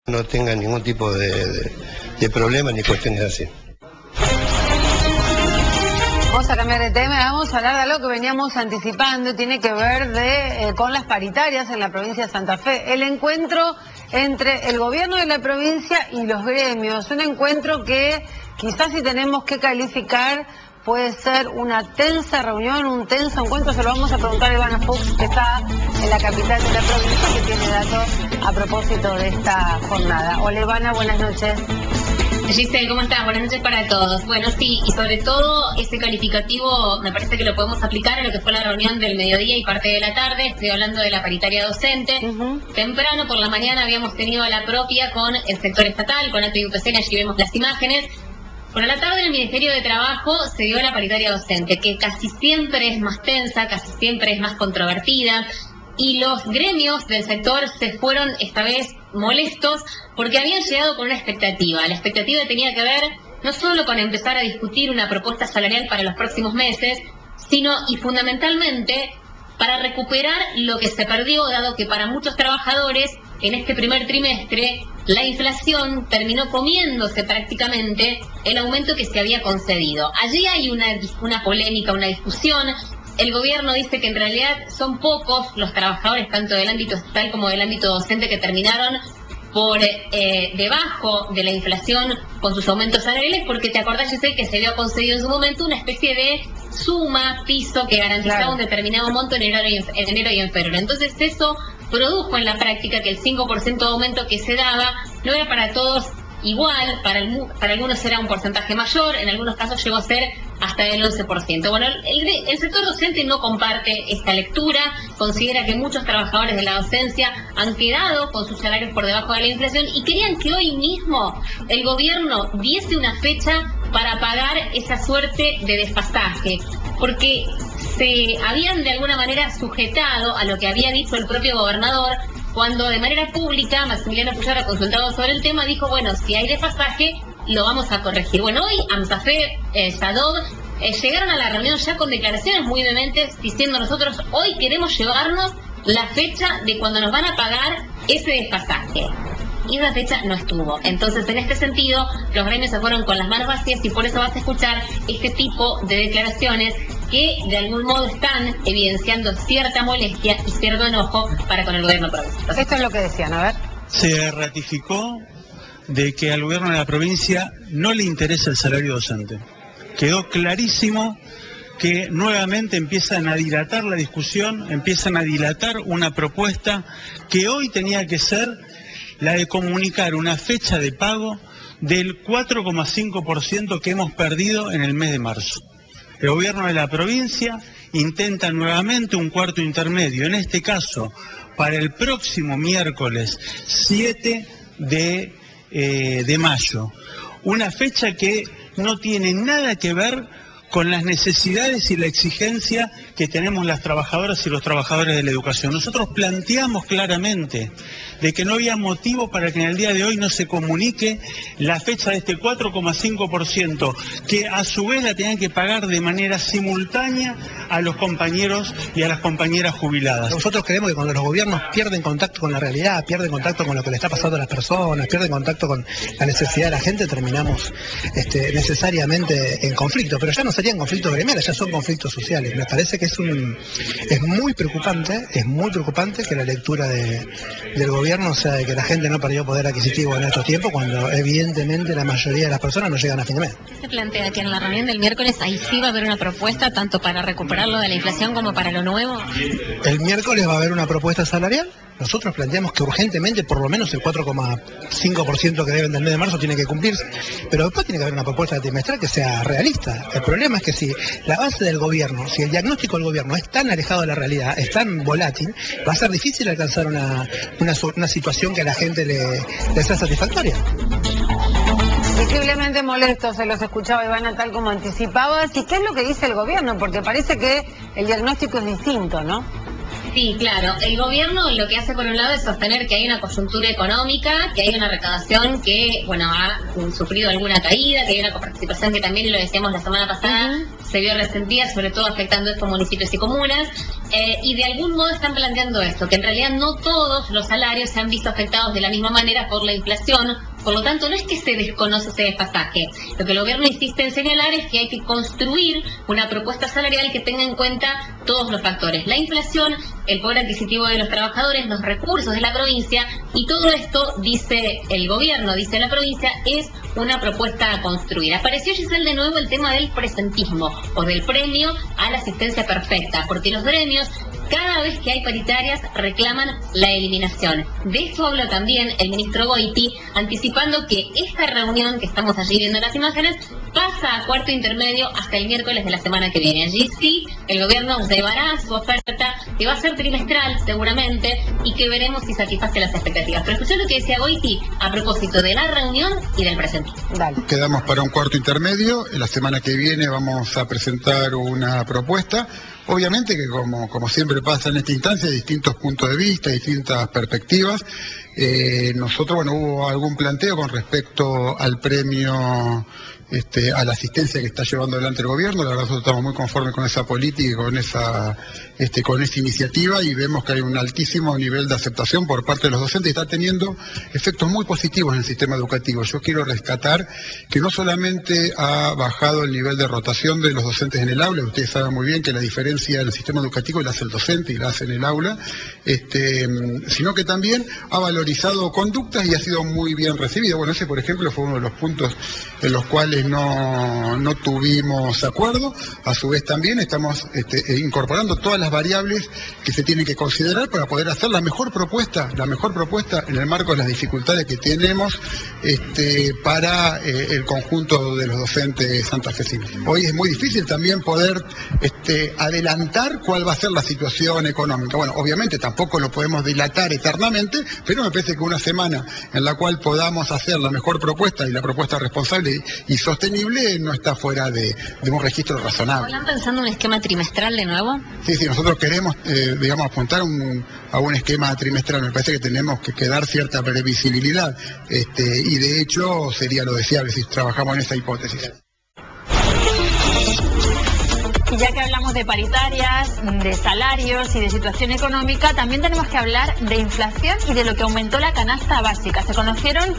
no tenga ningún tipo de problema ni cuestiones así. Vamos a cambiar de tema, vamos a hablar de algo que veníamos anticipando, tiene que ver con las paritarias en la provincia de Santa Fe. El encuentro entre el gobierno de la provincia y los gremios, un encuentro que quizás si tenemos que calificar puede ser una tensa reunión, un tenso encuentro. Se lo vamos a preguntar a Ivana Fuchs, que está en la capital de la provincia, que tiene datos a propósito de esta jornada. Hola Ivana, buenas noches. Giselle, ¿cómo estás? Buenas noches para todos. Bueno, sí, y sobre todo ese calificativo me parece que lo podemos aplicar a lo que fue la reunión del mediodía y parte de la tarde. Estoy hablando de la paritaria docente. Temprano por la mañana habíamos tenido a la propia con el sector estatal, con ATI y UPCN, allí vemos las imágenes. Por la tarde en el Ministerio de Trabajo se dio la paritaria docente, que casi siempre es más tensa, casi siempre es más controvertida. Y los gremios del sector se fueron esta vez molestos porque habían llegado con una expectativa. La expectativa tenía que ver no solo con empezar a discutir una propuesta salarial para los próximos meses, sino y fundamentalmente para recuperar lo que se perdió, dado que para muchos trabajadores en este primer trimestre la inflación terminó comiéndose prácticamente el aumento que se había concedido. Allí hay una polémica, una discusión. El gobierno dice que en realidad son pocos los trabajadores, tanto del ámbito estatal como del ámbito docente, que terminaron por debajo de la inflación con sus aumentos salariales, porque te acordás, Giselle, que se había concedido en su momento una especie de suma, piso, que garantizaba un determinado monto en enero y en febrero. Entonces eso produjo en la práctica que el 5% de aumento que se daba no era para todos igual, para algunos era un porcentaje mayor, en algunos casos llegó a ser hasta el 11%. Bueno, el sector docente no comparte esta lectura, considera que muchos trabajadores de la docencia han quedado con sus salarios por debajo de la inflación y querían que hoy mismo el gobierno diese una fecha para pagar esa suerte de desfasaje, porque se habían de alguna manera sujetado a lo que había dicho el propio gobernador, cuando de manera pública Maximiliano Puyaro, consultado sobre el tema, dijo, bueno, si hay desfasaje, lo vamos a corregir. Bueno, hoy AMSAFE, Sadov, llegaron a la reunión ya con declaraciones muy vehementes diciendo, nosotros hoy queremos llevarnos la fecha de cuando nos van a pagar ese desfasaje. Y esa fecha no estuvo. Entonces, en este sentido, los gremios se fueron con las manos vacías y por eso vas a escuchar este tipo de declaraciones que de algún modo están evidenciando cierta molestia y cierto enojo para con el gobierno provincial. Esto es lo que decían, a ver. Se ratificó de que al gobierno de la provincia no le interesa el salario docente. Quedó clarísimo que nuevamente empiezan a dilatar la discusión, empiezan a dilatar una propuesta que hoy tenía que ser la de comunicar una fecha de pago del 4,5% que hemos perdido en el mes de marzo. El gobierno de la provincia intenta nuevamente un cuarto intermedio, en este caso para el próximo miércoles 7 de mayo. Una fecha que no tiene nada que ver con las necesidades y la exigencia que tenemos las trabajadoras y los trabajadores de la educación. Nosotros planteamos claramente de que no había motivo para que en el día de hoy no se comunique la fecha de este 4,5%, que a su vez la tenían que pagar de manera simultánea a los compañeros y a las compañeras jubiladas. Nosotros creemos que cuando los gobiernos pierden contacto con la realidad, pierden contacto con lo que le está pasando a las personas, pierden contacto con la necesidad de la gente, terminamos necesariamente en conflicto. Pero ya no serían conflictos gremiales, ya son conflictos sociales. Me parece que es muy preocupante que la lectura del gobierno sea de que la gente no perdió poder adquisitivo en estos tiempos, cuando evidentemente la mayoría de las personas no llegan a fin de mes. ¿Se plantea que en la reunión del miércoles ahí sí va a haber una propuesta tanto para recuperarlo de la inflación como para lo nuevo? El miércoles va a haber una propuesta salarial. Nosotros planteamos que urgentemente por lo menos el 4,5% que deben del mes de marzo tiene que cumplirse, pero después tiene que haber una propuesta trimestral que sea realista. El problema es que si la base del gobierno, si el diagnóstico del gobierno es tan alejado de la realidad, es tan volátil, va a ser difícil alcanzar una situación que a la gente le sea satisfactoria. Visiblemente molestos, se los escuchaba Ivana tal como anticipabas. ¿Y qué es lo que dice el gobierno? Porque parece que el diagnóstico es distinto, ¿no? Sí, claro. El gobierno lo que hace por un lado es sostener que hay una coyuntura económica, que hay una recaudación que, bueno, ha sufrido alguna caída, que hay una coparticipación que también, lo decíamos la semana pasada, se vio resentida, sobre todo afectando a estos municipios y comunas, y de algún modo están planteando esto, que en realidad no todos los salarios se han visto afectados de la misma manera por la inflación. Por lo tanto, no es que se desconoce ese desfasaje. Lo que el gobierno insiste en señalar es que hay que construir una propuesta salarial que tenga en cuenta todos los factores: la inflación, el poder adquisitivo de los trabajadores, los recursos de la provincia, y todo esto, dice el gobierno, dice la provincia, es una propuesta construida. Apareció, Giselle, de nuevo el tema del presentismo o del premio a la asistencia perfecta, porque los gremios, cada vez que hay paritarias, reclaman la eliminación. De esto habló también el ministro Goiti, anticipando que esta reunión que estamos allí viendo en las imágenes pasa a cuarto intermedio hasta el miércoles de la semana que viene. Allí sí, el gobierno llevará su oferta, que va a ser trimestral seguramente, y que veremos si satisface las expectativas. Pero escuchá lo que decía Goiti a propósito de la reunión y del presentismo. Dale. Quedamos para un cuarto intermedio. La semana que viene vamos a presentar una propuesta. Obviamente que como siempre pasa en esta instancia, hay distintos puntos de vista, distintas perspectivas. Nosotros, bueno, hubo algún planteo con respecto al premio, a la asistencia que está llevando adelante el gobierno. La verdad, nosotros estamos muy conformes con esa política y con esa iniciativa, y vemos que hay un altísimo nivel de aceptación por parte de los docentes y está teniendo efectos muy positivos en el sistema educativo. Yo quiero rescatar que no solamente ha bajado el nivel de rotación de los docentes en el aula, ustedes saben muy bien que la diferencia del sistema educativo la hace el docente y la hace en el aula, sino que también ha valorizado conductas y ha sido muy bien recibido. Bueno, ese, por ejemplo, fue uno de los puntos en los cuales no tuvimos acuerdo. A su vez también estamos incorporando todas las variables que se tienen que considerar para poder hacer la mejor propuesta en el marco de las dificultades que tenemos para el conjunto de los docentes santafesinos. Hoy es muy difícil también poder adelantar cuál va a ser la situación económica. Bueno, obviamente tampoco lo podemos dilatar eternamente, pero me parece que una semana en la cual podamos hacer la mejor propuesta y la propuesta responsable y sostenible no está fuera de un registro razonable. ¿Están pensando en un esquema trimestral de nuevo? Sí, nosotros queremos, apuntar a un esquema trimestral. Me parece que tenemos que dar cierta previsibilidad, y de hecho sería lo deseable si trabajamos en esa hipótesis. Y ya que hablamos de paritarias, de salarios y de situación económica, también tenemos que hablar de inflación y de lo que aumentó la canasta básica. Se conocieron